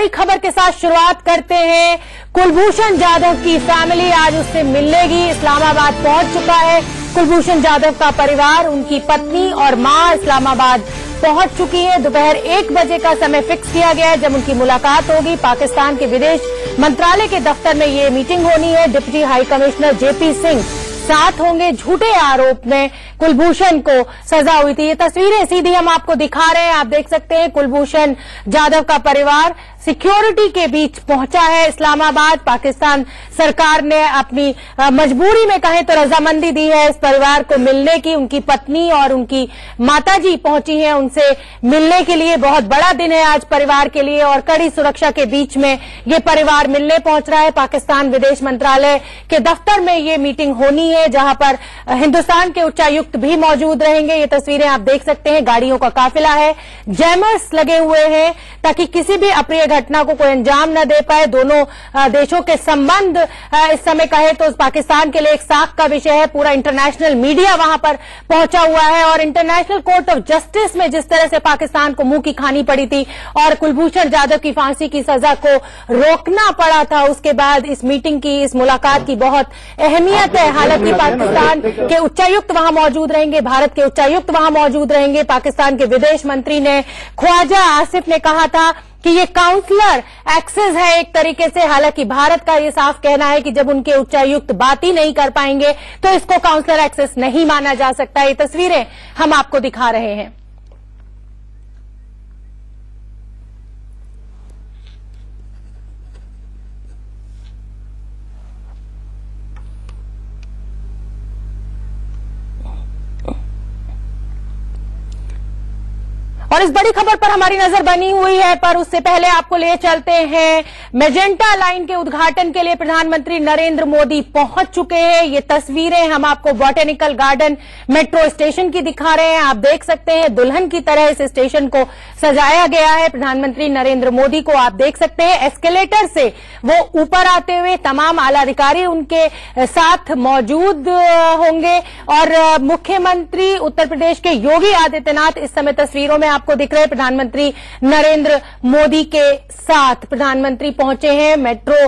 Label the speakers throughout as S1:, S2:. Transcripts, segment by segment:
S1: बड़ी खबर के साथ शुरुआत करते हैं। कुलभूषण जाधव की फैमिली आज उससे मिलेगी, इस्लामाबाद पहुंच चुका है। कुलभूषण जाधव का परिवार, उनकी पत्नी और मां इस्लामाबाद पहुंच चुकी है। दोपहर 1 बजे का समय फिक्स किया गया है जब उनकी मुलाकात होगी। पाकिस्तान के विदेश मंत्रालय के दफ्तर में ये मीटिंग होनी है। Deputy high commissioner JP Singh साथ होंगे। झूठे आरोप में कुलभूषण को सजा हुई थी। ये तस्वीरें सीधी हम आपको दिखा रहे हैं, आप देख सकते हैं। कुलभूषण जाधव का परिवार सिक्योरिटी के बीच पहुंचा है इस्लामाबाद। पाकिस्तान सरकार ने अपनी मजबूरी में कहें तो रजामंदी दी है इस परिवार को मिलने की। उनकी पत्नी और उनकी माताजी पहुंची हैं उनसे मिलने के लिए। बहुत बड़ा दिन है आज परिवार के लिए और कड़ी सुरक्षा के बीच में ये परिवार मिलने पहुंच रहा है। पाकिस्तान विदेश मंत्रालय के दफ्तर में ये मीटिंग होनी है जहां पर हिंदुस्तान के उच्चायुक्त भी मौजूद रहेंगे। ये तस्वीरें आप देख सकते हैं, गाड़ियों का काफिला है, जैमर्स लगे हुए हैं ताकि किसी भी अप्रिय घटना को कोई अंजाम न दे पाए। दोनों देशों के संबंध इस समय कहे तो पाकिस्तान के लिए एक साख का विषय है। पूरा इंटरनेशनल मीडिया वहां पर पहुंचा हुआ है और इंटरनेशनल कोर्ट ऑफ जस्टिस में जिस तरह से पाकिस्तान को मुंह की खानी पड़ी थी और कुलभूषण जाधव की फांसी की सजा को रोकना पड़ा था, उसके बाद इस मीटिंग की, इस मुलाकात की बहुत अहमियत है। हालांकि पाकिस्तान के उच्चायुक्त वहां मौजूद रहेंगे, भारत के उच्चायुक्त वहां मौजूद रहेंगे। पाकिस्तान के विदेश मंत्री ने, ख्वाजा आसिफ ने कहा था कि ये काउंसलर एक्सेस है एक तरीके से। हालांकि भारत का ये साफ कहना है कि जब उनके उच्चायुक्त बात ही नहीं कर पाएंगे तो इसको काउंसलर एक्सेस नहीं माना जा सकता। ये तस्वीरें हम आपको दिखा रहे हैं। और इस बड़ी खबर पर हमारी नजर बनी हुई है, पर उससे पहले आपको ले चलते हैं मेजेंटा लाइन के उद्घाटन के लिए प्रधानमंत्री नरेंद्र मोदी पहुंच चुके हैं। ये तस्वीरें हम आपको बॉटेनिकल गार्डन मेट्रो स्टेशन की दिखा रहे हैं। आप देख सकते हैं दुल्हन की तरह इस स्टेशन को सजाया गया है। प्रधानमंत्री नरेंद्र मोदी को आप देख सकते हैं एस्केलेटर से वो ऊपर आते हुए, तमाम आला अधिकारी उनके साथ मौजूद होंगे और मुख्यमंत्री उत्तर प्रदेश के योगी आदित्यनाथ इस समय तस्वीरों में आपको दिख रहे हैं प्रधानमंत्री नरेंद्र मोदी के साथ। प्रधानमंत्री पहुंचे हैं मेट्रो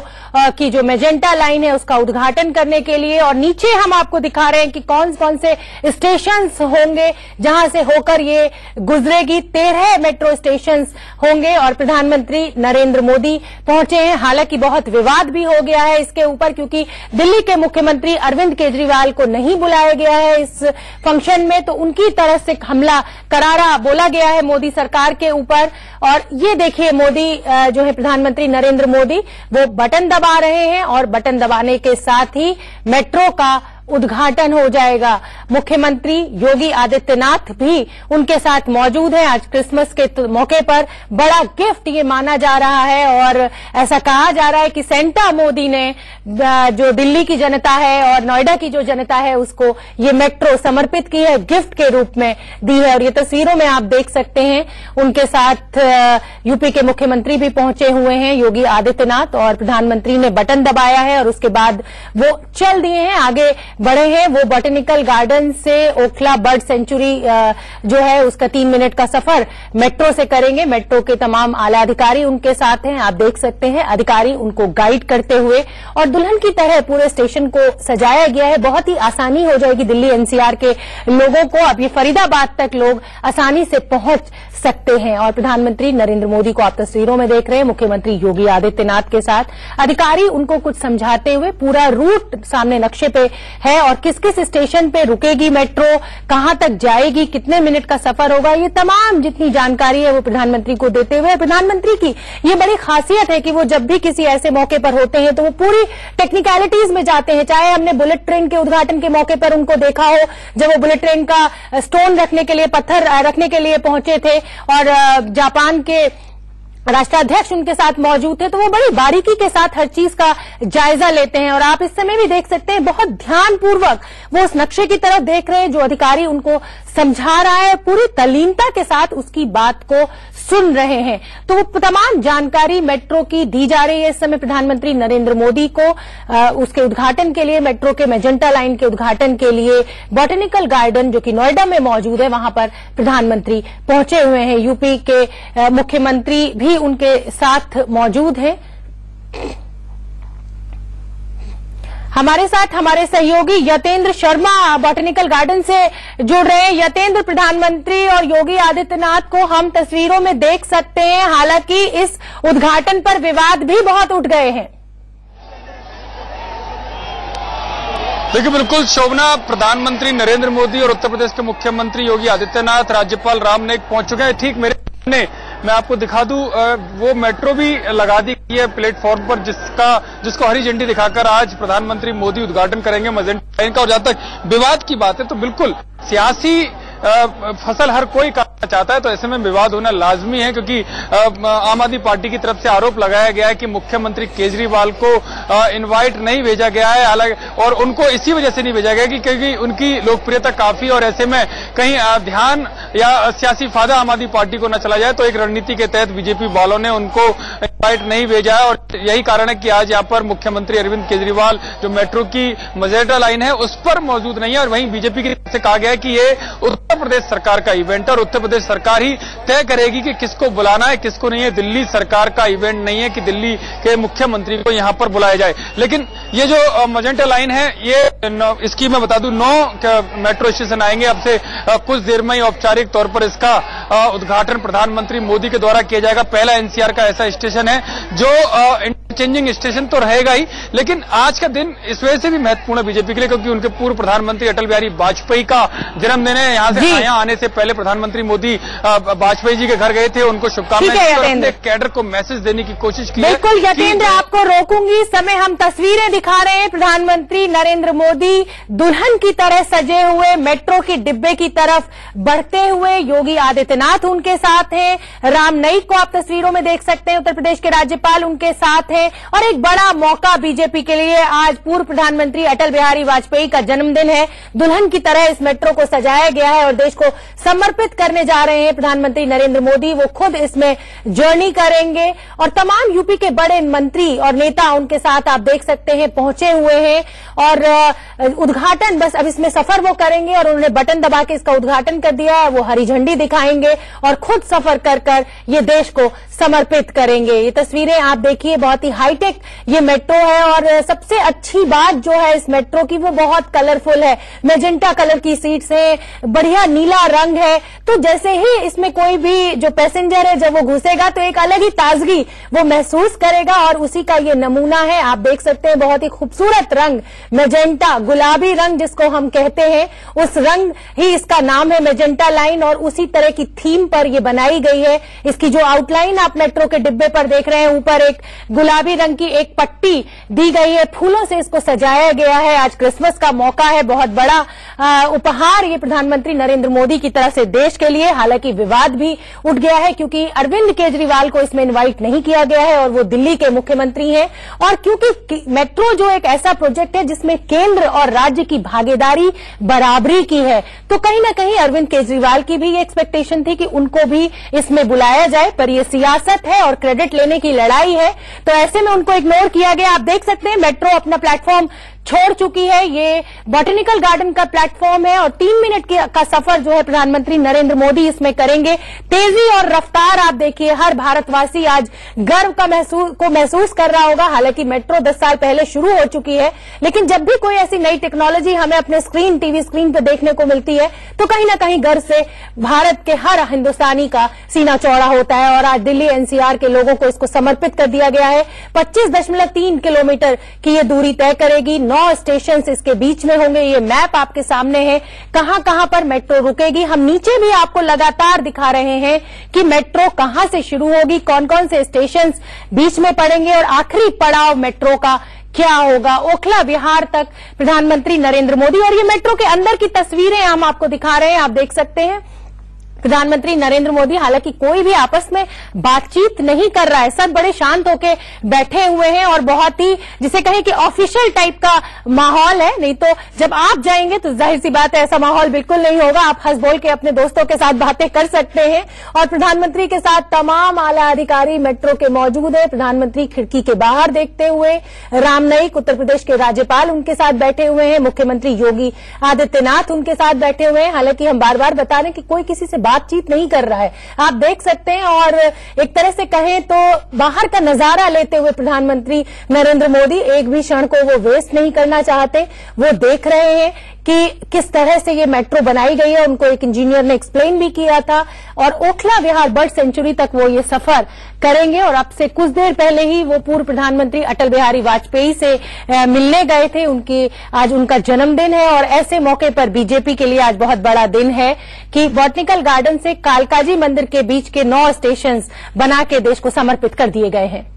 S1: की जो मेजेंटा लाइन है उसका उद्घाटन करने के लिए और नीचे हम आपको दिखा रहे हैं कि कौन कौन से स्टेशंस होंगे जहां से होकर ये गुजरेगी। 13 मेट्रो स्टेशंस होंगे और प्रधानमंत्री नरेंद्र मोदी पहुंचे हैं। हालांकि बहुत विवाद भी हो गया है इसके ऊपर क्योंकि दिल्ली के मुख्यमंत्री अरविंद केजरीवाल को नहीं बुलाया गया है इस फंक्शन में, तो उनकी तरफ से हमला करारा बोला गया है मोदी सरकार के ऊपर। और ये देखिए मोदी जो है प्रधानमंत्री नरेंद्र मोदी वो बटन दबा रहे हैं और बटन दबाने के साथ ही मेट्रो का उद्घाटन हो जाएगा। मुख्यमंत्री योगी आदित्यनाथ भी उनके साथ मौजूद हैं। आज क्रिसमस के मौके पर बड़ा गिफ्ट ये माना जा रहा है और ऐसा कहा जा रहा है कि सेंटा मोदी ने जो दिल्ली की जनता है और नोएडा की जो जनता है उसको ये मेट्रो समर्पित की है, गिफ्ट के रूप में दी है। और ये तस्वीरों में आप देख सकते हैं उनके साथ यूपी के मुख्यमंत्री भी पहुंचे हुए हैं योगी आदित्यनाथ और प्रधानमंत्री ने बटन दबाया है और उसके बाद वो चल दिए हैं, आगे बढ़े हैं। वो बॉटेनिकल गार्डन से ओखला बर्ड सेंचुरी जो है उसका 3 मिनट का सफर मेट्रो से करेंगे। मेट्रो के तमाम आला अधिकारी उनके साथ हैं, आप देख सकते हैं अधिकारी उनको गाइड करते हुए और दुल्हन की तरह पूरे स्टेशन को सजाया गया है। बहुत ही आसानी हो जाएगी दिल्ली एनसीआर के लोगों को। अब ये फरीदाबाद तक लोग आसानी से पहुंच सकते हैं और प्रधानमंत्री नरेंद्र मोदी को आप तस्वीरों में देख रहे हैं मुख्यमंत्री योगी आदित्यनाथ के साथ। अधिकारी उनको कुछ समझाते हुए, पूरा रूट सामने नक्शे पे है और किस किस स्टेशन पे रुकेगी मेट्रो, कहां तक जाएगी, कितने मिनट का सफर होगा, ये तमाम जितनी जानकारी है वो प्रधानमंत्री को देते हुए। प्रधानमंत्री की ये बड़ी खासियत है कि वो जब भी किसी ऐसे मौके पर होते हैं तो वो पूरी टेक्निकलिटीज में जाते हैं। चाहे हमने बुलेट ट्रेन के उद्घाटन के मौके पर उनको देखा हो जब वो बुलेट ट्रेन का स्टोन रखने के लिए, पत्थर रखने के लिए पहुंचे थे और जापान के राष्ट्राध्यक्ष उनके साथ मौजूद थे, तो वो बड़ी बारीकी के साथ हर चीज का जायजा लेते हैं। और आप इस समय भी देख सकते हैं बहुत ध्यानपूर्वक वो उस नक्शे की तरफ देख रहे हैं जो अधिकारी उनको समझा रहा है, पूरी तल्लीनता के साथ उसकी बात को सुन रहे हैं। तो वो तमाम जानकारी मेट्रो की दी जा रही है इस समय प्रधानमंत्री नरेंद्र मोदी को। उसके उद्घाटन के लिए, मेट्रो के मेजेंटा लाइन के उद्घाटन के लिए बॉटेनिकल गार्डन जो कि नोएडा में मौजूद है, वहां पर प्रधानमंत्री पहुंचे हुए हैं। यूपी के मुख्यमंत्री भी उनके साथ मौजूद हैं। हमारे साथ हमारे सहयोगी यतेंद्र शर्मा बॉटेनिकल गार्डन से जुड़ रहे हैं। यतेंद्र, प्रधानमंत्री और योगी आदित्यनाथ को हम तस्वीरों में देख सकते हैं, हालांकि इस उद्घाटन पर विवाद भी बहुत उठ गए हैं।
S2: देखिए, बिल्कुल शोभना, प्रधानमंत्री नरेंद्र मोदी और उत्तर प्रदेश के मुख्यमंत्री योगी आदित्यनाथ राज्यपाल राम नाईक पहुंच चुके हैं। ठीक मेरे सामने मैं आपको दिखा दूं, वो मेट्रो भी लगा दी गई है प्लेटफॉर्म पर, जिसको हरी झंडी दिखाकर आज प्रधानमंत्री मोदी उद्घाटन करेंगे मेजेंटा लाइन का। और जहां तक विवाद की बात है तो बिल्कुल सियासी फसल हर कोई करना चाहता है, तो ऐसे में विवाद होना लाजमी है, क्योंकि आम आदमी पार्टी की तरफ से आरोप लगाया गया है कि मुख्यमंत्री केजरीवाल को इनवाइट नहीं भेजा गया है, हालांकि और उनको इसी वजह से नहीं भेजा गया कि क्योंकि उनकी लोकप्रियता काफी, और ऐसे में कहीं ध्यान या सियासी फायदा आम आदमी पार्टी को न चला जाए, तो एक रणनीति के तहत बीजेपी वालों ने उनको इनवाइट नहीं भेजा है। और यही कारण है कि आज यहाँ पर मुख्यमंत्री अरविंद केजरीवाल जो मेट्रो की मेजेंटा लाइन है उस पर मौजूद नहीं है। और वहीं बीजेपी की तरफ से कहा गया है कि ये उत्तर प्रदेश सरकार का इवेंट है और उत्तर प्रदेश सरकार ही तय करेगी कि किसको बुलाना है किसको नहीं है। दिल्ली सरकार का इवेंट नहीं है कि दिल्ली के मुख्यमंत्री को यहां पर बुलाया जाए। लेकिन ये जो मेजेंटा लाइन है, ये इसकी मैं बता दूं 9 मेट्रो स्टेशन आएंगे। अब से कुछ देर में ही औपचारिक तौर पर इसका उद्घाटन प्रधानमंत्री मोदी के द्वारा किया जाएगा। पहला एनसीआर का ऐसा स्टेशन है जो इंटरचेंजिंग स्टेशन तो रहेगा ही, लेकिन आज का दिन इस वजह से भी महत्वपूर्ण है बीजेपी के लिए, क्योंकि उनके पूर्व प्रधानमंत्री अटल बिहारी वाजपेयी का जन्मदिन है। यहाँ आने से पहले प्रधानमंत्री मोदी वाजपेयी जी के घर गए थे, उनको शुभकामनाएं, कैडर को मैसेज देने की कोशिश की।
S1: बिल्कुल यतेंद्र, आपको रोकूंगी। इस समय हम तस्वीरें दिखा रहे हैं, प्रधानमंत्री नरेंद्र मोदी दुल्हन की तरह सजे हुए मेट्रो के डिब्बे की तरफ बढ़ते हुए। योगी आदित्यनाथ उनके साथ हैं, राम नाईक को आप तस्वीरों में देख सकते हैं, उत्तर प्रदेश के राज्यपाल उनके साथ हैं। और एक बड़ा मौका बीजेपी के लिए, आज पूर्व प्रधानमंत्री अटल बिहारी वाजपेयी का जन्मदिन है। दुल्हन की तरह इस मेट्रो को सजाया गया है और देश को समर्पित करने जा रहे हैं प्रधानमंत्री नरेंद्र मोदी। वो खुद इसमें जर्नी करेंगे और तमाम यूपी के बड़े मंत्री और नेता उनके साथ आप देख सकते हैं पहुंचे हुए हैं। और उद्घाटन बस अब इसमें सफर वो करेंगे और उन्होंने बटन दबा के इसका उद्घाटन कर दिया है। वो हरी झंडी दिखाएंगे और खुद सफर कर ये देश को समर्पित करेंगे। ये तस्वीरें आप देखिए, बहुत ही हाईटेक ये मेट्रो है और सबसे अच्छी बात जो है इस मेट्रो की, वो बहुत कलरफुल है। मेजेंटा कलर की सीट्स है, बढ़िया नीला रंग है, तो जैसे ही इसमें कोई भी जो पैसेंजर है जब वो घुसेगा तो एक अलग ही ताजगी वो महसूस करेगा। और उसी का ये नमूना है, आप देख सकते हैं, बहुत ही खूबसूरत रंग मेजेंटा, गुलाबी रंग जिसको हम कहते हैं, उस रंग ही इसका नाम है मेजेंटा लाइन। और उसी तरह की थीम पर ये बनाई गई है। इसकी जो आउटलाइन आप मेट्रो के डिब्बे पर देख रहे हैं, ऊपर एक गुलाबी रंग की एक पट्टी दी गई है, फूलों से इसको सजाया गया है। आज क्रिसमस का मौका है, बहुत बड़ा उपहार ये प्रधानमंत्री नरेंद्र मोदी की तरफ से देश के लिए। हालांकि विवाद भी उठ गया है क्योंकि अरविंद केजरीवाल को इसमें इनवाइट नहीं किया गया है और वो दिल्ली के मुख्यमंत्री हैं। और क्योंकि मेट्रो जो एक ऐसा प्रोजेक्ट है जिसमें केंद्र और राज्य की भागीदारी बराबरी की है, तो कहीं ना कहीं अरविंद केजरीवाल की भी ये एक्सपेक्टेशन थी कि उनको भी इसमें बुलाया जाए। पर ये सियासत है और क्रेडिट लेने की लड़ाई है, तो ऐसे में उनको इग्नोर किया गया। आप देख सकते हैं मेट्रो अपना प्लेटफॉर्म छोड़ चुकी है। ये बॉटेनिकल गार्डन का प्लेटफॉर्म है और 3 मिनट का सफर जो है प्रधानमंत्री नरेंद्र मोदी इसमें करेंगे। तेजी और रफ्तार आप देखिए, हर भारतवासी आज गर्व का महसूस कर रहा होगा। हालांकि मेट्रो 10 साल पहले शुरू हो चुकी है, लेकिन जब भी कोई ऐसी नई टेक्नोलॉजी हमें अपने टीवी स्क्रीन पर देखने को मिलती है तो कहीं ना कहीं गर्व से भारत के हर हिंदुस्तानी का सीना चौड़ा होता है। और आज दिल्ली एनसीआर के लोगों को इसको समर्पित कर दिया गया है। 25.3 किलोमीटर की ये दूरी तय करेगी। 9 स्टेशन इसके बीच में होंगे। ये मैप आपके सामने है, कहां कहां पर मेट्रो रुकेगी। हम नीचे भी आपको लगातार दिखा रहे हैं कि मेट्रो कहां से शुरू होगी, कौन कौन से स्टेशन बीच में पड़ेंगे और आखिरी पड़ाव मेट्रो का क्या होगा। ओखला विहार तक प्रधानमंत्री नरेंद्र मोदी। और ये मेट्रो के अंदर की तस्वीरें हम आपको दिखा रहे हैं, आप देख सकते हैं। प्रधानमंत्री नरेंद्र मोदी हालांकि कोई भी आपस में बातचीत नहीं कर रहा है, सब बड़े शांत होकर बैठे हुए हैं और बहुत ही जिसे कहें कि ऑफिशियल टाइप का माहौल है। नहीं तो जब आप जाएंगे तो जाहिर सी बात है ऐसा माहौल बिल्कुल नहीं होगा। आप हंस बोल के अपने दोस्तों के साथ बातें कर सकते हैं और प्रधानमंत्री के साथ तमाम आला अधिकारी मेट्रो के मौजूद है। प्रधानमंत्री खिड़की के बाहर देखते हुए, राम नाईक उत्तर प्रदेश के राज्यपाल उनके साथ बैठे हुए हैं, मुख्यमंत्री योगी आदित्यनाथ उनके साथ बैठे हुए हैं। हालांकि हम बार बार बता रहे हैं कि कोई किसी से बातचीत नहीं कर रहा है, आप देख सकते हैं। और एक तरह से कहें तो बाहर का नजारा लेते हुए प्रधानमंत्री नरेंद्र मोदी एक भी क्षण को वो वेस्ट नहीं करना चाहते। वो देख रहे हैं कि किस तरह से ये मेट्रो बनाई गई है, उनको एक इंजीनियर ने एक्सप्लेन भी किया था। और ओखला विहार बर्ड सेंचुरी तक वो ये सफर करेंगे। और अब से कुछ देर पहले ही वो पूर्व प्रधानमंत्री अटल बिहारी वाजपेयी से मिलने गए थे। आज उनका जन्मदिन है और ऐसे मौके पर बीजेपी के लिए आज बहुत बड़ा दिन है कि बॉटनिकल गार्डन से कालकाजी मंदिर के बीच के 9 स्टेशन बना के देश को समर्पित कर दिए गए हैं।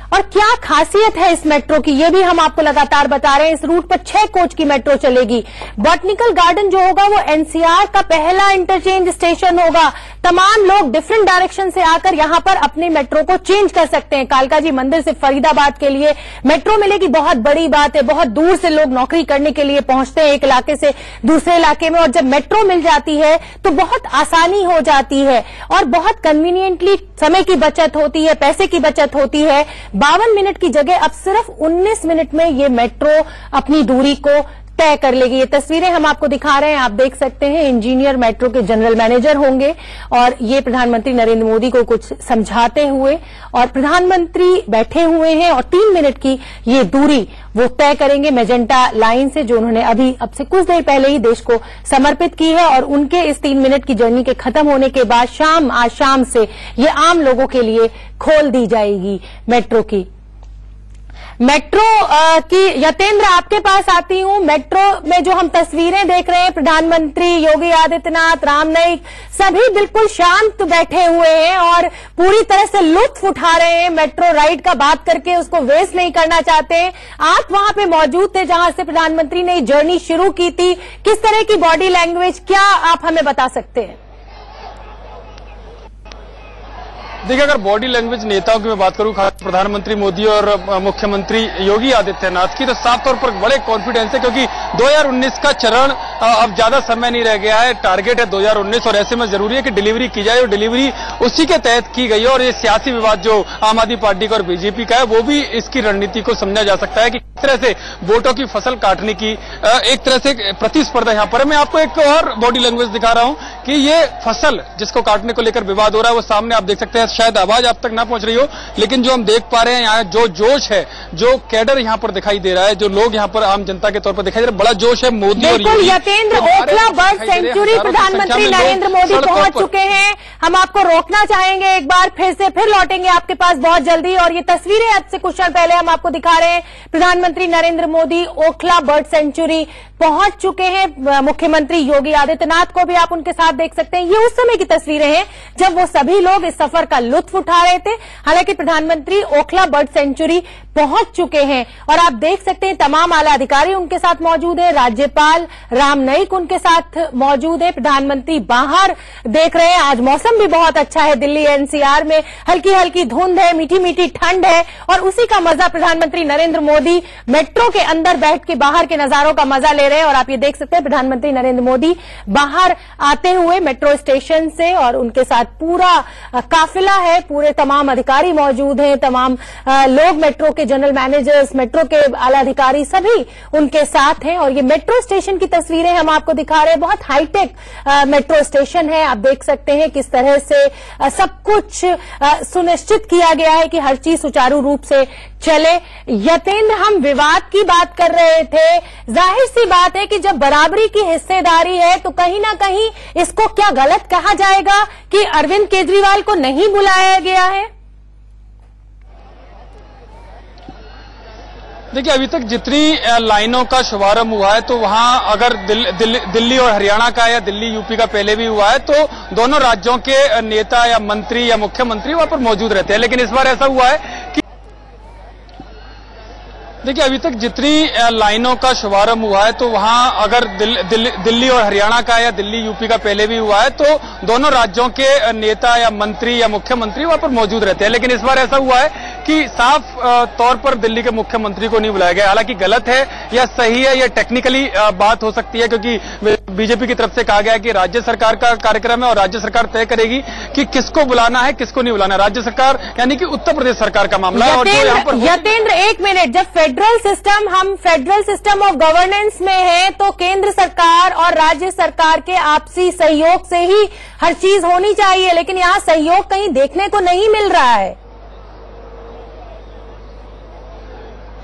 S1: और क्या खासियत है इस मेट्रो की, ये भी हम आपको लगातार बता रहे हैं। इस रूट पर 6 कोच की मेट्रो चलेगी। बॉटनिकल गार्डन जो होगा वो एनसीआर का पहला इंटरचेंज स्टेशन होगा। तमाम लोग डिफरेंट डायरेक्शन से आकर यहां पर अपने मेट्रो को चेंज कर सकते हैं। कालकाजी मंदिर से फरीदाबाद के लिए मेट्रो मिलेगी, बहुत बड़ी बात है। बहुत दूर से लोग नौकरी करने के लिए पहुंचते हैं एक इलाके से दूसरे इलाके में, और जब मेट्रो मिल जाती है तो बहुत आसानी हो जाती है और बहुत कन्वीनियंटली समय की बचत होती है, पैसे की बचत होती है। 52 मिनट की जगह अब सिर्फ 19 मिनट में ये मेट्रो अपनी दूरी को तय कर लेगी। ये तस्वीरें हम आपको दिखा रहे हैं, आप देख सकते हैं। इंजीनियर मेट्रो के जनरल मैनेजर होंगे और ये प्रधानमंत्री नरेंद्र मोदी को कुछ समझाते हुए, और प्रधानमंत्री बैठे हुए हैं और 3 मिनट की ये दूरी वो तय करेंगे मेजेंटा लाइन से, जो उन्होंने अब से कुछ देर पहले ही देश को समर्पित की है। और उनके इस 3 मिनट की जर्नी के खत्म होने के बाद आज शाम से ये आम लोगों के लिए खोल दी जाएगी मेट्रो की। यतेंद्र आपके पास आती हूं। मेट्रो में जो हम तस्वीरें देख रहे हैं, प्रधानमंत्री योगी आदित्यनाथ, राम नाईक सभी बिल्कुल शांत बैठे हुए हैं और पूरी तरह से लुत्फ उठा रहे हैं मेट्रो राइड का, बात करके उसको वेस्ट नहीं करना चाहते हैं। आप वहां पे मौजूद थे जहां से प्रधानमंत्री ने जर्नी शुरू की थी। किस तरह की बॉडी लैंग्वेज, क्या आप हमें बता सकते हैं?
S2: देखिए, अगर बॉडी लैंग्वेज नेताओं की मैं बात करूं, खास प्रधानमंत्री मोदी और मुख्यमंत्री योगी आदित्यनाथ की, तो साफ तौर पर बड़े कॉन्फिडेंस है, क्योंकि 2019 का चरण अब ज्यादा समय नहीं रह गया है। टारगेट है 2019 और ऐसे में जरूरी है कि डिलीवरी की जाए और डिलीवरी उसी के तहत की गई है। और ये सियासी विवाद जो आम आदमी पार्टी का और बीजेपी का है, वो भी इसकी रणनीति को समझा जा सकता है कि किस तरह से वोटों की फसल काटने की एक तरह से प्रतिस्पर्धा यहां पर है। मैं आपको एक और बॉडी लैंग्वेज दिखा रहा हूं कि ये फसल जिसको काटने को लेकर विवाद हो रहा है, वो सामने आप देख सकते हैं। शायद आवाज आप तक ना पहुंच रही हो, लेकिन जो हम देख पा रहे हैं यहाँ जो जोश है, जो कैडर यहाँ पर दिखाई दे रहा है, जो लोग यहाँ पर आम जनता के तौर पर दिखाई दे रहे हैं, बड़ा जोश है। मोदी और
S1: यतेंद्र, ओखला बर्ड सेंचुरी प्रधानमंत्री नरेंद्र मोदी पहुंच चुके हैं। हम आपको रोकना चाहेंगे एक बार, फिर लौटेंगे आपके पास बहुत जल्दी। और ये तस्वीरें आज से कुछ क्षण पहले हम आपको दिखा रहे हैं। प्रधानमंत्री नरेंद्र मोदी ओखला बर्ड सेंचुरी पहुंच चुके हैं। मुख्यमंत्री योगी आदित्यनाथ को भी आप उनके साथ देख सकते हैं। ये उस समय की तस्वीरें हैं जब वो सभी लोग इस सफर का लुत्फ उठा रहे थे। हालांकि प्रधानमंत्री ओखला बर्ड सेंचुरी पहुंच चुके हैं और आप देख सकते हैं तमाम आला अधिकारी उनके साथ मौजूद है। राज्यपाल राम नाईक उनके साथ मौजूद है। प्रधानमंत्री बाहर देख रहे हैं। आज मौसम भी बहुत अच्छा है। दिल्ली एनसीआर में हल्की हल्की धुंध है, मीठी मीठी ठंड है और उसी का मजा प्रधानमंत्री नरेंद्र मोदी मेट्रो के अंदर बैठ के बाहर के नजारों का मजा ले रहे हैं। और आप ये देख सकते हैं प्रधानमंत्री नरेंद्र मोदी बाहर आते हुए मेट्रो स्टेशन से, और उनके साथ पूरा काफिला है, पूरे तमाम अधिकारी मौजूद हैं, तमाम लोग मेट्रो के जनरल मैनेजर्स, मेट्रो के आला अधिकारी सभी उनके साथ हैं। और ये मेट्रो स्टेशन की तस्वीरें हम आपको दिखा रहे हैं। बहुत हाईटेक मेट्रो स्टेशन है। आप देख सकते हैं किस तरह से सब कुछ सुनिश्चित किया गया है कि हर चीज सुचारू रूप से चले। यतेंद्र, हम विवाद की बात कर रहे थे। जाहिर सी बात है कि जब बराबरी की हिस्सेदारी है तो कहीं ना कहीं इसको क्या गलत कहा जाएगा कि अरविंद केजरीवाल को नहीं बुलाया गया है?
S2: देखिए, अभी तक जितनी लाइनों का शुभारंभ हुआ है तो वहां अगर दिल्ली और हरियाणा का या दिल्ली यूपी का पहले भी हुआ है तो दोनों राज्यों के नेता या मंत्री या मुख्यमंत्री वहां पर मौजूद रहते हैं। लेकिन इस बार ऐसा हुआ है कि देखिए, अभी तक जितनी लाइनों का शुभारंभ हुआ है तो वहां अगर दिल्ली और हरियाणा का या दिल्ली यूपी का पहले भी हुआ है तो दोनों राज्यों के नेता या मंत्री या मुख्यमंत्री वहां पर मौजूद रहते हैं। लेकिन इस बार ऐसा हुआ है कि साफ तौर पर दिल्ली के मुख्यमंत्री को नहीं बुलाया गया। हालांकि गलत है या सही है, यह टेक्निकली बात हो सकती है, क्योंकि बीजेपी की तरफ से कहा गया है कि राज्य सरकार का कार्यक्रम है और राज्य सरकार तय करेगी कि किसको बुलाना है, किसको नहीं बुलाना। राज्य सरकार यानी कि उत्तर प्रदेश सरकार का मामला है। और जो यहाँ पर
S1: यतेंद्र, एक मिनट, जब हम फेडरल सिस्टम ऑफ गवर्नेंस में है तो केंद्र सरकार और राज्य सरकार के आपसी सहयोग से ही हर चीज होनी चाहिए, लेकिन यहाँ सहयोग कहीं देखने को नहीं मिल रहा है।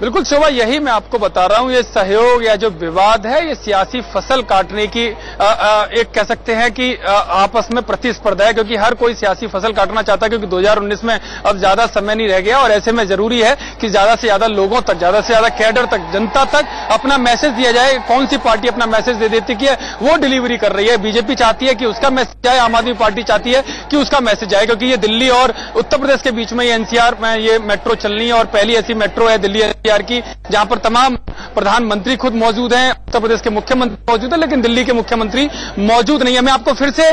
S2: बिल्कुल शोभा, यही मैं आपको बता रहा हूं, ये सहयोग या जो विवाद है ये सियासी फसल काटने की एक कह सकते हैं कि आपस में प्रतिस्पर्धा है, क्योंकि हर कोई सियासी फसल काटना चाहता है, क्योंकि 2019 में अब ज्यादा समय नहीं रह गया और ऐसे में जरूरी है कि ज्यादा से ज्यादा लोगों तक, ज्यादा से ज्यादा कैडर तक, जनता तक अपना मैसेज दिया जाए। कौन सी पार्टी अपना मैसेज दे देती है वो डिलीवरी कर रही है। बीजेपी चाहती है कि उसका मैसेज आए, आम आदमी पार्टी चाहती है कि उसका मैसेज आए, क्योंकि ये दिल्ली और उत्तर प्रदेश के बीच में ये एनसीआर में ये मेट्रो चलनी है और पहली ऐसी मेट्रो है दिल्ली की जहां पर तमाम प्रधानमंत्री खुद मौजूद हैं, उत्तर प्रदेश के मुख्यमंत्री मौजूद है, लेकिन दिल्ली के मुख्यमंत्री मौजूद नहीं है। मैं आपको फिर से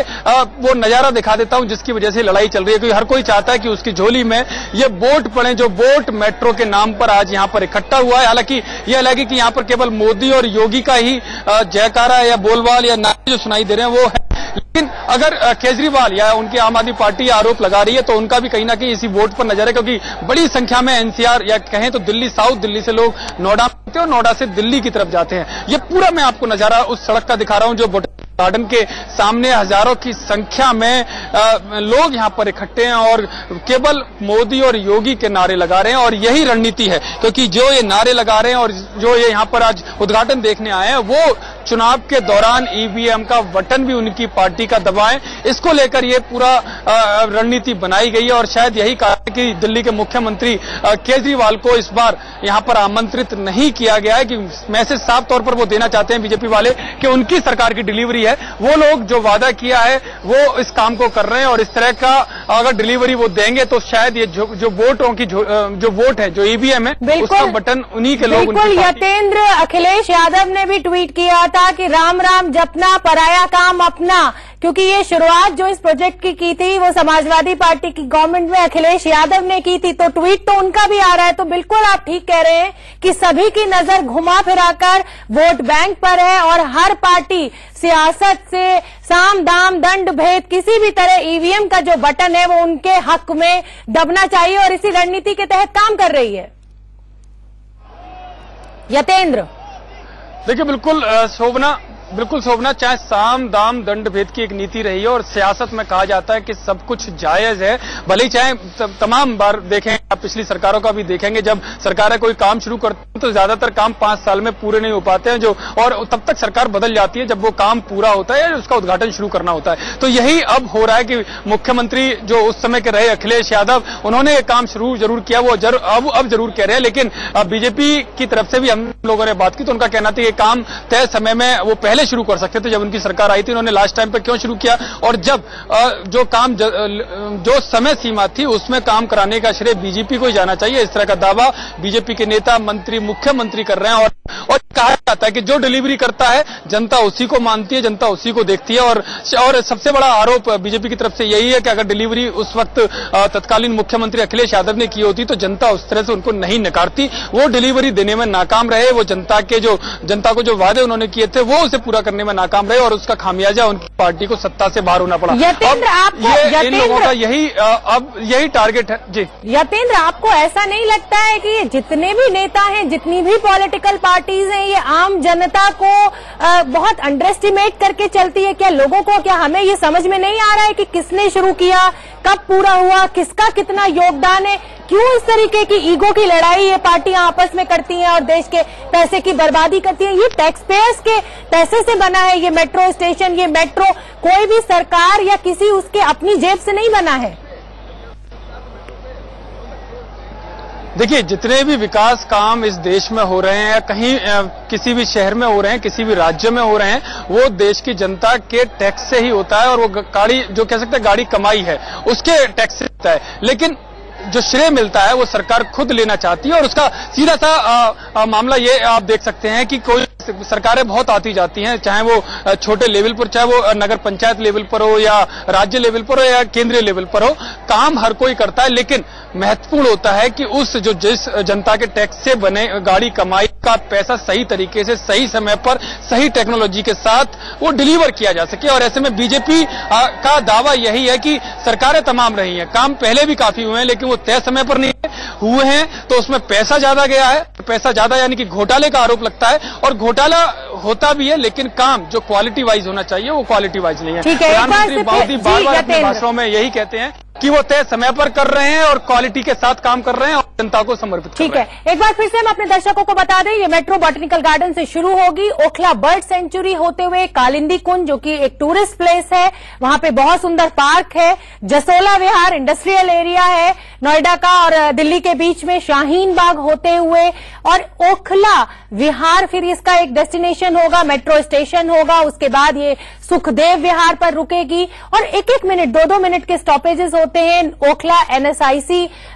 S2: वो नजारा दिखा देता हूं जिसकी वजह से लड़ाई चल रही है, क्योंकि हर कोई चाहता है कि उसकी झोली में ये वोट पड़े, जो वोट मेट्रो के नाम पर आज यहां पर इकट्ठा हुआ है। हालांकि यह लगे कि यहां पर केवल मोदी और योगी का ही जयकारा या बोलबाल या नारे जो सुनाई दे रहे हैं वो है, लेकिन अगर केजरीवाल या उनकी आम आदमी पार्टी आरोप लगा रही है तो उनका भी कहीं ना कहीं इसी वोट पर नजर है, क्योंकि बड़ी संख्या में एनसीआर या कहें तो दिल्ली साउथ दिल्ली से लोग नोएडा आते हैं और नोएडा से दिल्ली की तरफ जाते हैं। ये पूरा मैं आपको नजारा उस सड़क का दिखा रहा हूं जो गार्डन के सामने हजारों की संख्या में लोग यहां पर इकट्ठे हैं और केवल मोदी और योगी के नारे लगा रहे हैं। और यही रणनीति है, क्योंकि जो ये नारे लगा रहे हैं और जो ये यहां पर आज उद्घाटन देखने आए हैं वो चुनाव के दौरान ईवीएम का बटन भी उनकी पार्टी का दबाएं, इसको लेकर ये पूरा रणनीति बनाई गई है। और शायद यही कारण कि दिल्ली के मुख्यमंत्री केजरीवाल को इस बार यहां पर आमंत्रित नहीं किया गया है, कि मैसेज साफ तौर पर वो देना चाहते हैं बीजेपी वाले कि उनकी सरकार की डिलीवरी है, वो लोग जो वादा किया है वो इस काम को कर रहे हैं। और इस तरह का अगर डिलीवरी वो देंगे तो शायद ये जो वोटों की जो वोट है, जो ईवीएम है, उसका बटन उन्हीं के लोग।
S1: बिल्कुल यतेंद्र, अखिलेश यादव ने भी ट्वीट किया था कि राम राम जपना, पराया काम अपना, क्योंकि ये शुरुआत जो इस प्रोजेक्ट की थी वो समाजवादी पार्टी की गवर्नमेंट में अखिलेश यादव ने की थी, तो ट्वीट तो उनका भी आ रहा है। तो बिल्कुल आप ठीक कह रहे हैं कि सभी की नजर घुमा फिराकर वोट बैंक पर है और हर पार्टी सियासत से साम दाम दंड भेद किसी भी तरह ईवीएम का जो बटन है वो उनके हक में दबना चाहिए और इसी रणनीति के तहत काम कर रही है। यतेंद्र,
S2: देखिए बिल्कुल शोभना, चाहे साम दाम दंड भेद की एक नीति रही है और सियासत में कहा जाता है कि सब कुछ जायज है, भले ही चाहे तमाम बार देखें, आप पिछली सरकारों का भी देखेंगे, जब सरकारें कोई काम शुरू करती हैं तो ज्यादातर काम 5 साल में पूरे नहीं हो पाते हैं, और तब तक सरकार बदल जाती है जब वो काम पूरा होता है या उसका उद्घाटन शुरू करना होता है। तो यही अब हो रहा है कि मुख्यमंत्री जो उस समय के रहे अखिलेश यादव, उन्होंने ये काम शुरू जरूर किया, वो अब जरूर कह रहे हैं, लेकिन बीजेपी की तरफ से भी हम लोगों ने बात की तो उनका कहना था ये काम तय समय में वो पहले शुरू कर सकते थे जब उनकी सरकार आई थी। उन्होंने लास्ट टाइम पे क्यों शुरू किया, और जब जो काम जो समय सीमा थी उसमें काम कराने का श्रेय बीजेपी को ही जाना चाहिए, इस तरह का दावा बीजेपी के नेता, मंत्री, मुख्यमंत्री कर रहे हैं। और कहा जाता है कि जो डिलीवरी करता है जनता उसी को मानती है, जनता उसी को देखती है। और सबसे बड़ा आरोप बीजेपी की तरफ से यही है कि अगर डिलीवरी उस वक्त तत्कालीन मुख्यमंत्री अखिलेश यादव ने की होती तो जनता उस तरह से उनको नहीं नकारती, वो डिलीवरी देने में नाकाम रहे, वो जनता को जो वादे उन्होंने किए थे वो उसे पूरा करने में नाकाम रहे और उसका खामियाजा उनकी पार्टी को सत्ता से बाहर होना पड़ा। इन लोगों का यही टारगेट है। जी
S1: यतेंद्र, आपको ऐसा नहीं लगता है कि जितने भी नेता हैं, जितनी भी पॉलिटिकल पार्टीज हैं, ये आम जनता को बहुत अंडर एस्टिमेट करके चलती है? क्या लोगों को, क्या हमें ये समझ में नहीं आ रहा है कि किसने शुरू किया, कब पूरा हुआ, किसका कितना योगदान है? क्यों इस तरीके की ईगो की लड़ाई ये पार्टियां आपस में करती हैं और देश के पैसे की बर्बादी करती हैं? ये टैक्स पेयर्स के पैसे से बना है ये मेट्रो स्टेशन, ये मेट्रो कोई भी सरकार या किसी उसके अपनी जेब से नहीं बना है।
S2: देखिए, जितने भी विकास काम इस देश में हो रहे हैं, कहीं किसी भी शहर में हो रहे हैं, किसी भी राज्य में हो रहे हैं, वो देश की जनता के टैक्स से ही होता है। और वो गाड़ी जो कह सकते हैं गाड़ी कमाई है उसके टैक्स से होता है। लेकिन जो श्रेय मिलता है वो सरकार खुद लेना चाहती है। और उसका सीधा सा मामला ये आप देख सकते हैं कि कोई सरकारें बहुत आती जाती हैं, चाहे वो छोटे लेवल पर, चाहे वो नगर पंचायत लेवल पर हो या राज्य लेवल पर हो या केंद्रीय लेवल पर हो, काम हर कोई करता है, लेकिन महत्वपूर्ण होता है कि जिस जनता के टैक्स से बने गाड़ी कमाई का पैसा सही तरीके से, सही समय पर, सही टेक्नोलॉजी के साथ वो डिलीवर किया जा सके। और ऐसे में बीजेपी का दावा यही है कि सरकारें तमाम रही हैं, काम पहले भी काफी हुए हैं, लेकिन वो तय समय पर नहीं हुए हैं, तो उसमें पैसा ज्यादा गया है। पैसा ज्यादा यानी कि घोटाले का आरोप लगता है, और घोटाला होता भी है, लेकिन काम जो क्वालिटी वाइज होना चाहिए वो क्वालिटी वाइज नहीं है। प्रधानमंत्री मोदी बार-बार अपने भाषणों में यही कहते हैं कि वो तय समय पर कर रहे हैं और क्वालिटी के साथ काम कर रहे हैं और जनता को समर्पित कर रहे हैं।
S1: ठीक है, एक बार फिर से हम अपने दर्शकों को बता दें, ये मेट्रो बॉटनिकल गार्डन से शुरू होगी, ओखला बर्ड सेंचुरी होते हुए कालिंदी कुंज जो कि एक टूरिस्ट प्लेस है, वहां पे बहुत सुंदर पार्क है, जसोला विहार इंडस्ट्रियल एरिया है, नोएडा का और दिल्ली के बीच में शाहीन बाग होते हुए, और ओखला विहार फिर इसका एक डेस्टिनेशन होगा, मेट्रो स्टेशन होगा, उसके बाद ये सुखदेव विहार पर रुकेगी और एक एक मिनट 2-2 मिनट के स्टॉपेजेस होते हैं। ओखला NSIC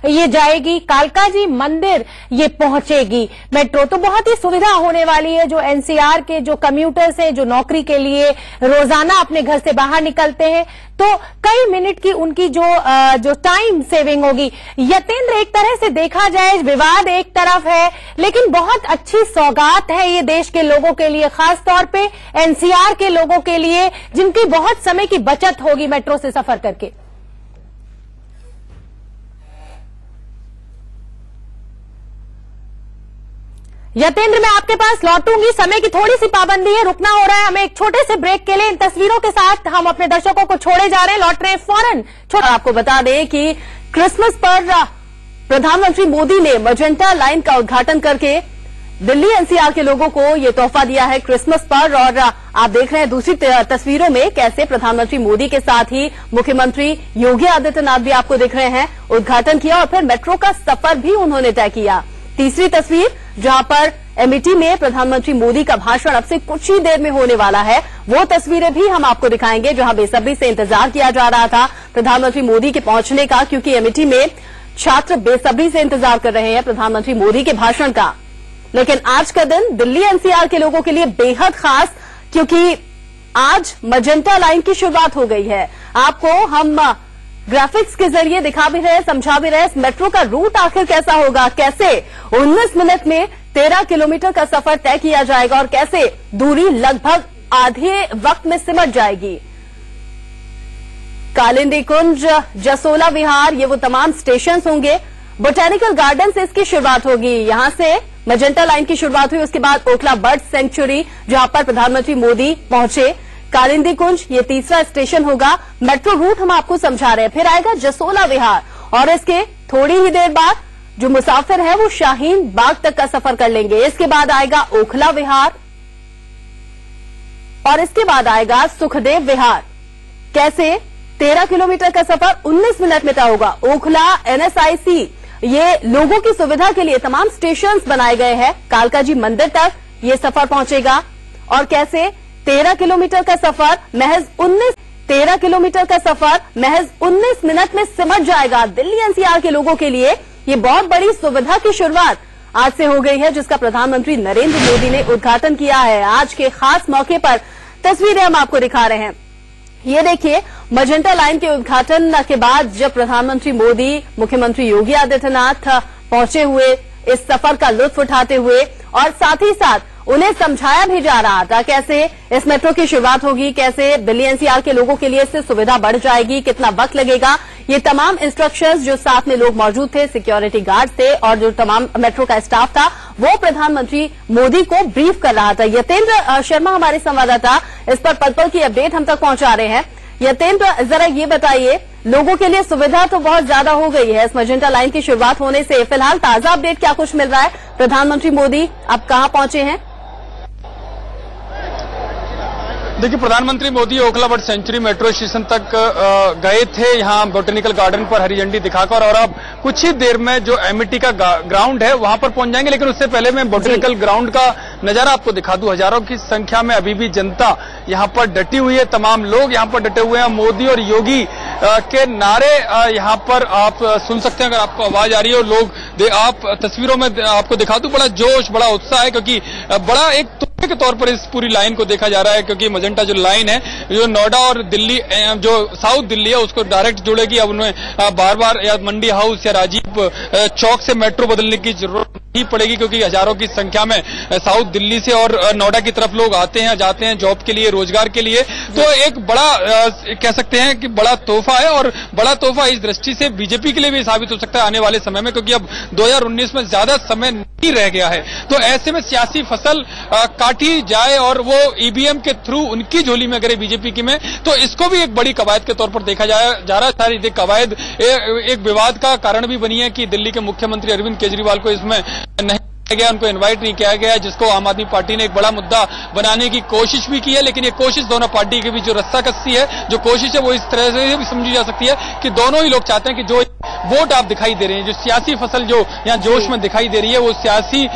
S1: ये जाएगी, कालका जी मंदिर ये पहुंचेगी मेट्रो, तो बहुत ही सुविधा होने वाली है। जो NCR के जो कम्यूटर्स हैं, जो नौकरी के लिए रोजाना अपने घर से बाहर निकलते हैं, तो कई मिनट की उनकी जो टाइम सेविंग होगी। यतेंद्र, एक तरह से देखा जाए विवाद एक तरफ है, लेकिन बहुत अच्छी सौगात है ये देश के लोगों के लिए, खासतौर पे NCR के लोगों के लिए, जिनकी बहुत समय की बचत होगी मेट्रो से सफर करके। यतेंद्र, मैं आपके पास लौटूंगी, समय की थोड़ी सी पाबंदी है, रुकना हो रहा है हमें एक छोटे से ब्रेक के लिए। इन तस्वीरों के साथ हम अपने दर्शकों को छोड़े जा रहे हैं, लौट रहे हैं फौरन।
S3: आपको बता दें कि क्रिसमस पर प्रधानमंत्री मोदी ने मजेंटा लाइन का उद्घाटन करके दिल्ली NCR के लोगों को ये तोहफा दिया है क्रिसमस पर। और आप देख रहे हैं दूसरी तस्वीरों में कैसे प्रधानमंत्री मोदी के साथ ही मुख्यमंत्री योगी आदित्यनाथ भी आपको दिख रहे हैं, उद्घाटन किया और फिर मेट्रो का सफर भी उन्होंने तय किया। तीसरी तस्वीर जहां पर अमेठी में प्रधानमंत्री मोदी का भाषण अब से कुछ ही देर में होने वाला है, वो तस्वीरें भी हम आपको दिखाएंगे, जहां बेसब्री से इंतजार किया जा रहा था प्रधानमंत्री मोदी के पहुंचने का, क्योंकि अमेठी में छात्र बेसब्री से इंतजार कर रहे हैं प्रधानमंत्री मोदी के भाषण का। लेकिन आज का दिन दिल्ली NCR के लोगों के लिए बेहद खास, क्योंकि आज मजेंटा लाइन की शुरुआत हो गई है। आपको हम ग्राफिक्स के जरिए दिखा भी रहे, समझा भी रहे, इस मेट्रो का रूट आखिर कैसा होगा, कैसे 19 मिनट में 13 किलोमीटर का सफर तय किया जाएगा और कैसे दूरी लगभग आधे वक्त में सिमट जाएगी। कालिंदी कुंज, जसोला विहार, ये वो तमाम स्टेशन होंगे। बोटेनिकल गार्डन से इसकी शुरुआत होगी, यहां से मजेंटा लाइन की शुरुआत हुई, उसके बाद ओखला बर्ड सेंचुरी जहां पर प्रधानमंत्री मोदी पहुंचे, कालिंदी कुंज ये तीसरा स्टेशन होगा। मेट्रो रूट हम आपको समझा रहे हैं। फिर आएगा जसोला विहार और इसके थोड़ी ही देर बाद जो मुसाफिर है वो शाहीन बाग तक का सफर कर लेंगे। इसके बाद आएगा ओखला विहार और इसके बाद आएगा सुखदेव विहार। कैसे 13 किलोमीटर का सफर 19 मिनट में तय होगा। ओखला NSIC ये लोगों की सुविधा के लिए तमाम स्टेशंस बनाए गए हैं। कालका जी मंदिर तक ये सफर पहुंचेगा और कैसे 13 किलोमीटर का सफर महज 19 मिनट में सिमट जाएगा। दिल्ली NCR के लोगों के लिए ये बहुत बड़ी सुविधा की शुरुआत आज से हो गई है, जिसका प्रधानमंत्री नरेंद्र मोदी ने उद्घाटन किया है। आज के खास मौके पर तस्वीरें हम आपको दिखा रहे हैं। ये देखिए, मजेंटा लाइन के उद्घाटन के बाद जब प्रधानमंत्री मोदी, मुख्यमंत्री योगी आदित्यनाथ पहुंचे हुए इस सफर का लुत्फ उठाते हुए, और साथ ही साथ उन्हें समझाया भी जा रहा था कैसे इस मेट्रो की शुरुआत होगी, कैसे दिल्ली NCR के लोगों के लिए इससे सुविधा बढ़ जाएगी, कितना वक्त लगेगा। ये तमाम इंस्ट्रक्शंस जो साथ में लोग मौजूद थे, सिक्योरिटी गार्ड थे और जो तमाम मेट्रो का स्टाफ था, वो प्रधानमंत्री मोदी को ब्रीफ कर रहा था। यतेंद्र शर्मा हमारे संवाददाता इस पर पल पल की अपडेट हम तक पहुंचा रहे हैं। यतेंद्र, जरा ये बताइए, लोगों के लिए सुविधा तो बहुत ज्यादा हो गई है इस मजेंटा लाइन की शुरुआत होने से। फिलहाल ताजा अपडेट क्या कुछ मिल रहा है? प्रधानमंत्री मोदी अब कहां पहुंचे हैं?
S2: देखिए, प्रधानमंत्री Modi Okhla bird sanctuary metro station तक गए थे, यहां बोटेनिकल गार्डन पर हरी झंडी दिखाकर, और अब कुछ ही देर में जो अमेठी का ग्राउंड है वहां पर पहुंच जाएंगे। लेकिन उससे पहले मैं बोटेनिकल ग्राउंड का नजारा आपको दिखा दूं। हजारों की संख्या में अभी भी जनता यहाँ पर डटी हुई है, तमाम लोग यहाँ पर डटे हुए हैं। मोदी और योगी के नारे यहाँ पर आप सुन सकते हैं अगर आपको आवाज आ रही है। और लोग आप तस्वीरों में आपको दिखा दूं, बड़ा जोश, बड़ा उत्साह है, क्योंकि बड़ा एक तोहफे के तौर पर इस पूरी लाइन को देखा जा रहा है। क्योंकि मजेंटा जो लाइन है, जो नोएडा और दिल्ली, जो साउथ दिल्ली है, उसको डायरेक्ट जोड़ेगी। अब उन्हें बार बार या मंडी हाउस या राजीव चौक से मेट्रो बदलने की जरूरत नहीं पड़ेगी, क्योंकि हजारों की संख्या में साउथ दिल्ली से और नोएडा की तरफ लोग आते हैं, जाते हैं जॉब के लिए, रोजगार के लिए। तो एक बड़ा कह सकते हैं कि बड़ा तोहफा है, और बड़ा तोहफा इस दृष्टि से बीजेपी के लिए भी साबित हो सकता है आने वाले समय में, क्योंकि अब 2019 में ज्यादा समय नहीं रह गया है। तो ऐसे में सियासी फसल काटी जाए और वो ईवीएम के थ्रू उनकी झोली में गिरे बीजेपी की में, तो इसको भी एक बड़ी कवायद के तौर पर देखा जा रहा है। सारी कवायद एक विवाद का कारण भी बनी है कि दिल्ली के मुख्यमंत्री अरविंद केजरीवाल को इसमें नहीं गया, उनको इनवाइट नहीं किया गया, जिसको आम आदमी पार्टी ने एक बड़ा मुद्दा बनाने की कोशिश भी की है। लेकिन ये कोशिश दोनों पार्टी के बीच जो रस्साकसी है, जो कोशिश है, वो इस तरह से भी समझी जा सकती है कि दोनों ही लोग चाहते हैं कि जो वोट आप दिखाई दे रहे हैं, जो सियासी फसल जो यहाँ जोश में दिखाई दे रही है, वो सियासी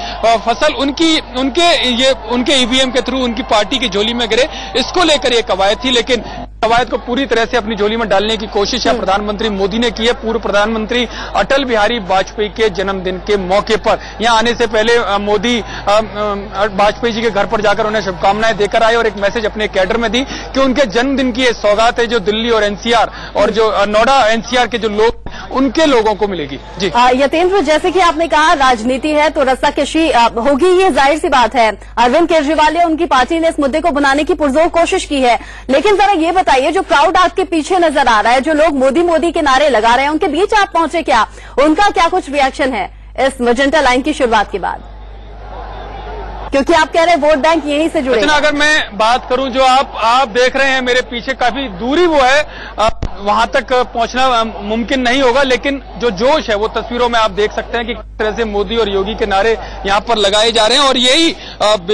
S2: फसल उनके ईवीएम के थ्रू उनकी पार्टी की झोली में गिरे, इसको लेकर ये कवायद थी। लेकिन कवायद को पूरी तरह से अपनी झोली में डालने की कोशिश है प्रधानमंत्री मोदी ने की है। पूर्व प्रधानमंत्री अटल बिहारी वाजपेयी के जन्मदिन के मौके पर यहाँ आने से पहले मोदी वाजपेयी जी के घर पर जाकर उन्हें शुभकामनाएं देकर आए और एक मैसेज अपने कैडर में दी कि उनके जन्मदिन की ये सौगात है जो दिल्ली और एनसीआर और जो नोएडा एनसीआर के जो लोग उनके लोगों को मिलेगी। जी
S3: यतेंद्र, जैसे कि आपने कहा राजनीति है तो रस्साकशी होगी, ये जाहिर सी बात है। अरविंद केजरीवाल या उनकी पार्टी ने इस मुद्दे को बनाने की पुरजोर कोशिश की है, लेकिन जरा ये बताइए, जो क्राउड आपके पीछे नजर आ रहा है, जो लोग मोदी मोदी के नारे लगा रहे हैं, उनके बीच आप पहुंचे क्या? उनका क्या कुछ रिएक्शन है इस मजेंटा लाइन की शुरुआत के बाद? क्योंकि आप कह रहे हैं वोट बैंक यहीं से जुड़े।
S2: अगर मैं बात करूं, जो आप देख रहे हैं मेरे पीछे काफी दूरी वो है, वहां तक पहुंचना मुमकिन नहीं होगा, लेकिन जो जोश है वो तस्वीरों में आप देख सकते हैं कि किस तरह से मोदी और योगी के नारे यहां पर लगाए जा रहे हैं। और यही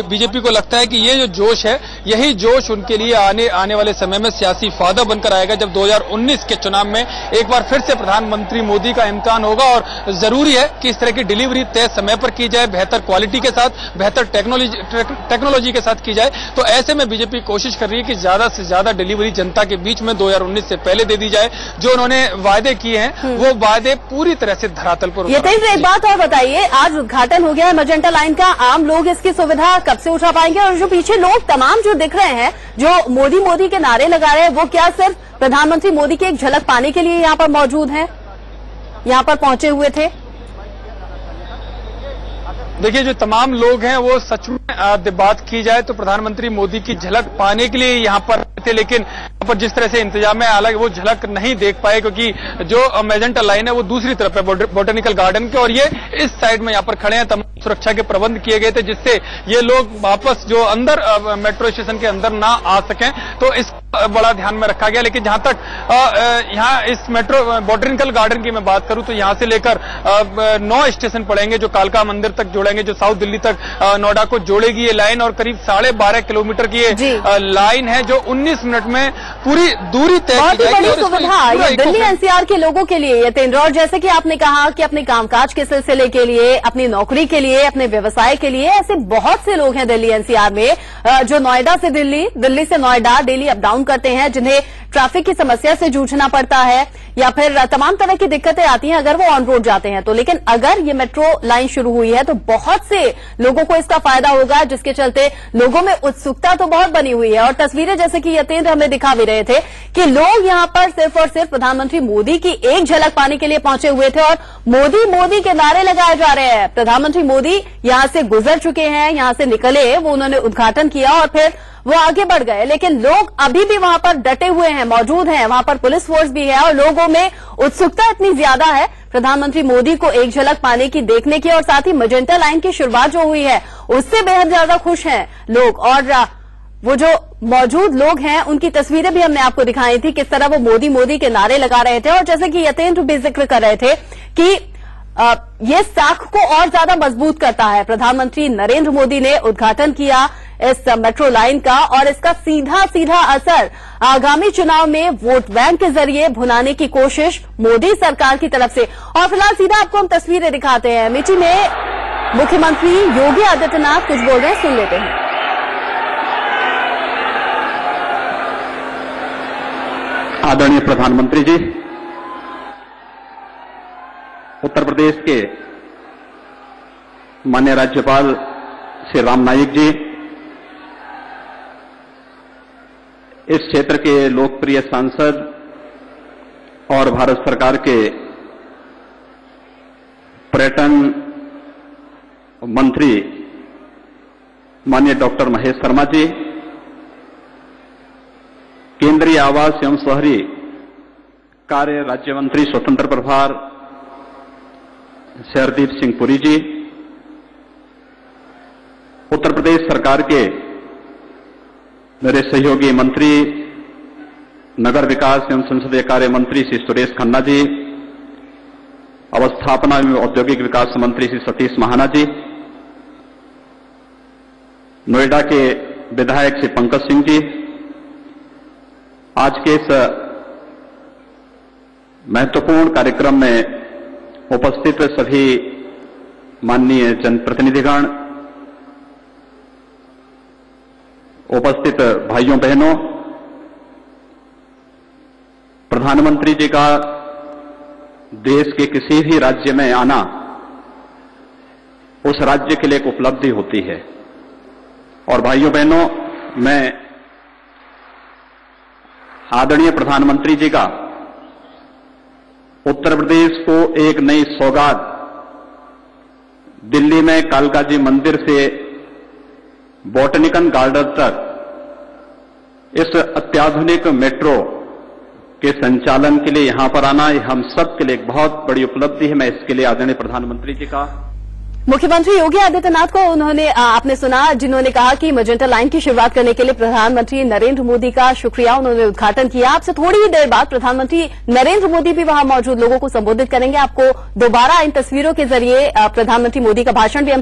S2: बीजेपी को लगता है कि ये जो जोश है, यही जोश उनके लिए आने वाले समय में सियासी फायदा बनकर आएगा, जब 2019 के चुनाव में एक बार फिर से प्रधानमंत्री मोदी का इम्तिहान होगा। और जरूरी है कि इस तरह की डिलीवरी तय समय पर की जाए, बेहतर क्वालिटी के साथ, बेहतर टेक्नोलॉजी के साथ की जाए। तो ऐसे में बीजेपी कोशिश कर रही है कि ज्यादा से ज्यादा डिलीवरी जनता के बीच में 2019 से पहले दे दी जाए। जो उन्होंने वायदे किए हैं वो वायदे पूरी तरह से धरातल पर।
S3: ये एक बात और बताइए, आज उद्घाटन हो गया है मजेंटा लाइन का, आम लोग इसकी सुविधा कब से उठा पाएंगे? और जो पीछे लोग तमाम जो दिख रहे हैं, जो मोदी मोदी के नारे लगा रहे हैं, वो क्या सिर्फ प्रधानमंत्री मोदी की एक झलक पाने के लिए यहाँ पर मौजूद हैं, यहाँ पर पहुंचे हुए थे?
S2: देखिए, जो तमाम लोग हैं वो सच में बात की जाए तो प्रधानमंत्री मोदी की झलक पाने के लिए यहाँ पर थे, लेकिन यहाँ पर जिस तरह से इंतजाम है, हालांकि वो झलक नहीं देख पाए, क्योंकि जो मेजेंटा लाइन है वो दूसरी तरफ है बोटेनिकल गार्डन के, और ये इस साइड में यहाँ पर खड़े हैं। तमाम सुरक्षा के प्रबंध किए गए थे जिससे ये लोग वापस जो अंदर मेट्रो स्टेशन के अंदर ना आ सकें, तो इस बड़ा ध्यान में रखा गया। लेकिन जहां तक यहाँ इस मेट्रो बोटेनिकल गार्डन की मैं बात करूं तो यहाँ से लेकर 9 स्टेशन पड़ेंगे जो कालका मंदिर तक जोड़ेंगे, जो साउथ दिल्ली तक नोएडा को जोड़ेगी ये लाइन, और करीब 12.5 किलोमीटर की ये लाइन है जो 19 मिनट में पूरी दूरी तय की जाएगी।
S3: बड़ी सुविधा ये दिल्ली एनसीआर के लोगों के लिए यतेंद्र, और जैसे कि आपने कहा कि अपने कामकाज के सिलसिले के लिए, अपनी नौकरी के लिए, अपने व्यवसाय के लिए, ऐसे बहुत से लोग हैं दिल्ली एनसीआर में जो नोएडा से दिल्ली, दिल्ली से नोएडा डेली अप डाउन करते हैं, जिन्हें ट्रैफिक की समस्या से जूझना पड़ता है या फिर तमाम तरह की दिक्कतें आती हैं अगर वो ऑन रोड जाते हैं तो। लेकिन अगर ये मेट्रो लाइन शुरू हुई है तो बहुत से लोगों को इसका फायदा होगा, जिसके चलते लोगों में उत्सुकता तो बहुत बनी हुई है। और तस्वीरें जैसे कि यतेंद्र हमें दिखा भी रहे थे कि लोग यहाँ पर सिर्फ और सिर्फ प्रधानमंत्री मोदी की एक झलक पाने के लिए पहुंचे हुए थे और मोदी मोदी के नारे लगाए जा रहे हैं। प्रधानमंत्री मोदी यहाँ से गुजर चुके हैं, यहाँ से निकले, वो उन्होंने उद्घाटन किया और फिर वो आगे बढ़ गए, लेकिन लोग अभी भी वहां पर डटे हुए हैं, मौजूद हैं, वहां पर पुलिस फोर्स भी है और लोगों में उत्सुकता इतनी ज्यादा है प्रधानमंत्री मोदी को एक झलक पाने की, देखने की, और साथ ही मजेंटा लाइन की शुरुआत जो हुई है उससे बेहद ज्यादा खुश हैं लोग। और वो जो मौजूद लोग हैं उनकी तस्वीरें भी हमने आपको दिखाई थी, किस तरह वो मोदी मोदी के नारे लगा रहे थे। और जैसे कि यतेंद्र भी जिक्र कर रहे थे कि ये साख को और ज्यादा मजबूत करता है। प्रधानमंत्री नरेंद्र मोदी ने उद्घाटन किया इस मेट्रो लाइन का और इसका सीधा सीधा असर आगामी चुनाव में वोट बैंक के जरिए भुनाने की कोशिश मोदी सरकार की तरफ से। और फिलहाल सीधा आपको हम तस्वीरें दिखाते हैं। अमेठी में मुख्यमंत्री योगी आदित्यनाथ कुछ बोल रहे हैं, सुन लेते हैं।
S4: आदरणीय प्रधानमंत्री जी, उत्तर प्रदेश के माननीय राज्यपाल श्री राम नाईक जी, इस क्षेत्र के लोकप्रिय सांसद और भारत सरकार के पर्यटन मंत्री माननीय डॉक्टर महेश शर्मा जी, केंद्रीय आवास एवं शहरी कार्य राज्य मंत्री स्वतंत्र प्रभार श्री हरदीप सिंह पुरी जी, उत्तर प्रदेश सरकार के मेरे सहयोगी मंत्री नगर विकास एवं संसदीय कार्य मंत्री श्री सुरेश खन्ना जी, अवस्थापना एवं औद्योगिक विकास मंत्री श्री सतीश महाना जी, नोएडा के विधायक श्री पंकज सिंह जी, आज के इस महत्वपूर्ण कार्यक्रम में उपस्थित सभी माननीय जनप्रतिनिधिगण, उपस्थित भाइयों बहनों, प्रधानमंत्री जी का देश के किसी भी राज्य में आना उस राज्य के लिए एक उपलब्धि होती है। और भाइयों बहनों, मैं आदरणीय प्रधानमंत्री जी का उत्तर प्रदेश को एक नई सौगात दिल्ली में कालका जी मंदिर से बॉटनिकल गार्डन तक इस अत्याधुनिक मेट्रो के संचालन के लिए यहां पर आना, हम सब के लिए एक बहुत बड़ी उपलब्धि है। मैं इसके लिए आदरणीय प्रधानमंत्री जी का,
S3: मुख्यमंत्री योगी आदित्यनाथ को उन्होंने आपने सुना, जिन्होंने कहा कि मजेंटा लाइन की शुरुआत करने के लिए प्रधानमंत्री नरेंद्र मोदी का शुक्रिया, उन्होंने उद्घाटन किया। आपसे थोड़ी ही देर बाद प्रधानमंत्री नरेंद्र मोदी भी वहां मौजूद लोगों को संबोधित करेंगे। आपको दोबारा इन तस्वीरों के जरिए प्रधानमंत्री मोदी का भाषण भी हम